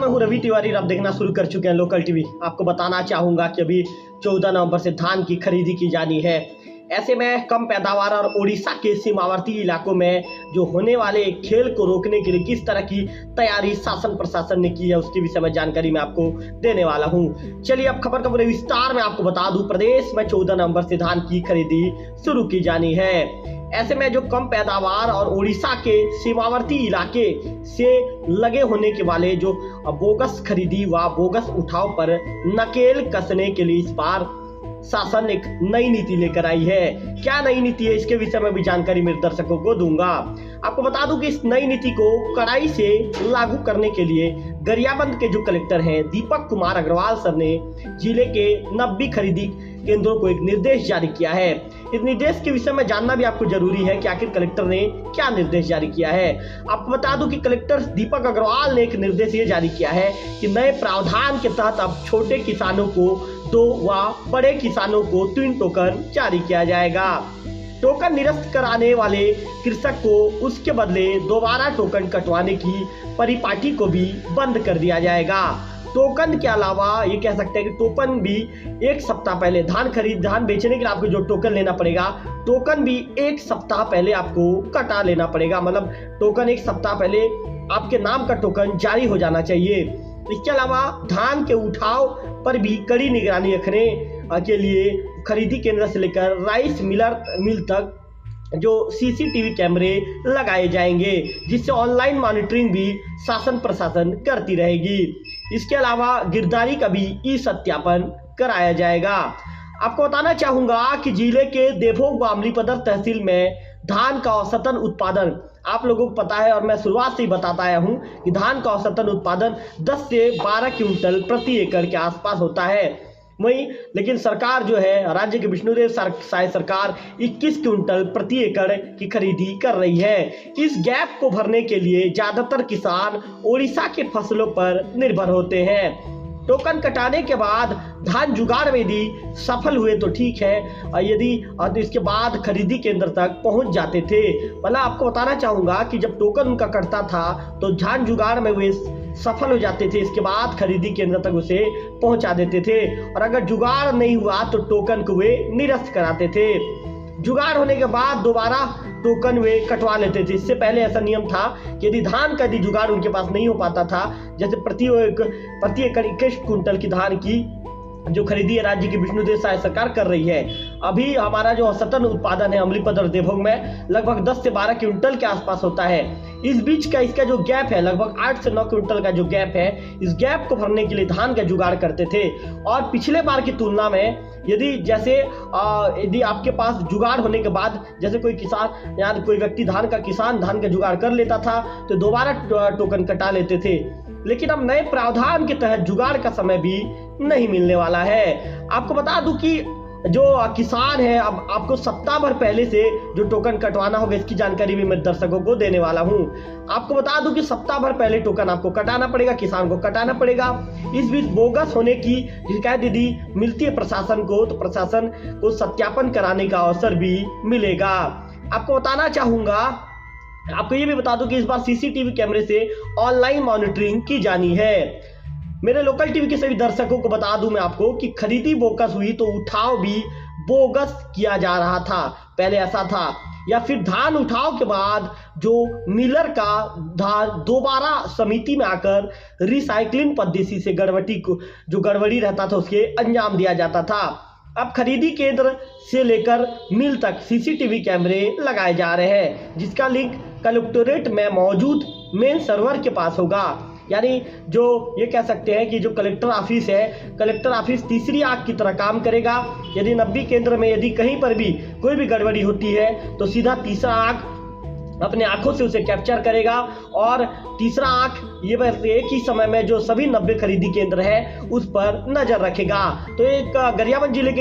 मैं हूं रवि तिवारी। आप देखना शुरू कर चुके हैं लोकल टीवी। आपको बताना चाहूंगा कि अभी 14 नवंबर से धान की खरीदी की जानी है। ऐसे में कम पैदावार और उड़ीसा के सीमावर्ती इलाकों में जो होने वाले खेल को रोकने के लिए किस तरह की तैयारी शासन प्रशासन ने की है, उसके विषय में जानकारी मैं आपको देने वाला हूं। चलिए अब खबर का पूरे विस्तार में आपको बता दूं। प्रदेश में 14 नवंबर से धान की खरीदी शुरू की जानी है। ऐसे में जो कम पैदावार और उड़ीसा के सीमावर्ती इलाके से लगे होने के वाले जो बोगस खरीदी व बोगस उठाव पर नकेल कसने के लिए इस बार शासन एक नई नीति लेकर आई है। क्या नई नीति है, इसके विषय में भी जानकारी मेरे दर्शकों को दूंगा। आपको बता दूं कि इस नई नीति को कड़ाई से लागू करने के लिए गरियाबंद के जो कलेक्टर हैं दीपक कुमार अग्रवाल सर ने जिले के 90 खरीदी केंद्रों को एक निर्देश जारी किया है। इस निर्देश के विषय में जानना भी आपको जरूरी है कि आखिर कलेक्टर ने क्या निर्देश जारी किया है। आपको बता दूं कि कलेक्टर दीपक अग्रवाल ने एक निर्देश ये जारी किया है कि नए प्रावधान के तहत अब छोटे किसानों को 2 व बड़े किसानों को 3 टोकन जारी किया जाएगा। टोकन निरस्त कराने वाले कृषक को उसके बदले दोबारा टोकन कटवाने की परिपाटी को भी बंद कर दिया जाएगा। टोकन के अलावा ये कह सकते हैं कि टोकन भी 1 सप्ताह पहले धान बेचने के लिए आपको जो टोकन लेना पड़ेगा, टोकन भी 1 सप्ताह पहले आपको कटा लेना पड़ेगा। मतलब टोकन 1 सप्ताह पहले आपके नाम का टोकन जारी हो जाना चाहिए। इसके अलावा धान के उठाव पर भी कड़ी निगरानी रखने के लिए खरीदी केंद्र से लेकर राइस मिल तक जो सीसीटीवी कैमरे लगाए जाएंगे, जिससे ऑनलाइन मॉनिटरिंग भी शासन प्रशासन करती रहेगी। इसके अलावा गिरदारी का भी ई सत्यापन कराया जाएगा। आपको बताना चाहूंगा कि जिले के देवभोग व अमलीपदर तहसील में धान का औसतन उत्पादन आप लोगों को पता है और मैं शुरुआत से ही बताता आया हूं कि धान का औसतन उत्पादन 10 से 12 क्विंटल प्रति एकड़ के आसपास होता है। वहीं लेकिन सरकार जो है, राज्य की विष्णुदेव साय सरकार 21 क्विंटल प्रति एकड़ की खरीदी कर रही है। इस गैप को भरने के लिए ज्यादातर किसान उड़ीसा के फसलों पर निर्भर होते हैं। टोकन कटाने के बाद धान जुगाड़ में यदि सफल हुए तो ठीक है, और यदि इसके बाद खरीदी केंद्र तक पहुंच जाते थे। मतलब आपको बताना चाहूंगा कि जब टोकन उनका कटता था तो धान जुगाड़ में वे सफल हो जाते थे, इसके बाद खरीदी केंद्र तक उसे पहुंचा देते थे। और अगर जुगाड़ नहीं हुआ तो टोकन को वे निरस्त कराते थे। जुगाड़ होने के बाद दोबारा टोकन वे कटवा लेते थे। इससे पहले ऐसा नियम था कि यदि धान का जुगाड़ उनके पास नहीं हो पाता था, जैसे प्रति एकड़ 21 कुंटल की धान की जो खरीदी है राज्य की विष्णुदेव साय सरकार कर रही है। अभी हमारा जो औसतन उत्पादन है अमलीपदर देवभोग में लगभग 10 से 12 क्विंटल के आसपास होता है। इस बीच का इसका जो गैप है लगभग 8 से 9 क्विंटल का जो गैप है, इस गैप को भरने के लिए धान का जुगाड़ करते थे। और पिछले बार की तुलना में यदि आपके पास जुगाड़ होने के बाद जैसे कोई किसान या कोई व्यक्ति धान का जुगाड़ कर लेता था तो दोबारा टोकन कटा लेते थे। लेकिन अब नए प्रावधान के तहत जुगाड़ का समय भी नहीं मिलने वाला है। आपको बता दूं कि जो किसान है अब आपको सप्ताह भर पहले से जो टोकन कटवाना होगा, इसकी जानकारी भी मैं दर्शकों को देने वाला हूं। आपको बता दूं कि सप्ताह भर पहले टोकन आपको कटाना पड़ेगा, किसान को कटाना पड़ेगा। इस बीच बोगस होने की शिकायत यदि मिलती है प्रशासन को तो प्रशासन को सत्यापन कराने का अवसर भी मिलेगा। आपको बताना चाहूंगा, आपको ये भी बता दूं कि इस बार सीसीटीवी कैमरे से ऑनलाइन मॉनिटरिंग की जानी है। मेरे लोकल टीवी के सभी दर्शकों को बता दूं मैं आपको कि खरीदी बोगस हुई तो उठाव भी बोगस किया जा रहा था। पहले ऐसा था, या फिर धान उठाव के बाद जो मिलर का धान दोबारा समिति में आकर रिसाइकलिंग पद्धति से गड़बड़ी रहता था उसके अंजाम दिया जाता था। अब खरीदी केंद्र से लेकर मिल तक सीसीटीवी कैमरे लगाए जा रहे हैं, जिसका लिंक कलेक्टोरेट में मौजूद मेन सर्वर के पास होगा। यानी जो ये कह सकते हैं कि जो कलेक्टर ऑफिस है, कलेक्टर ऑफिस तीसरी आंख की तरह काम करेगा। यदि 90 केंद्र में यदि कहीं पर भी कोई भी गड़बड़ी होती है तो सीधा तीसरा आंख अपने आंखों से उसे कैप्चर करेगा और तीसरा आंख ये एक ही समय में जो सभी 90 खरीदी केंद्र है उस पर नजर रखेगा। तो एक गरियाबंद जिले के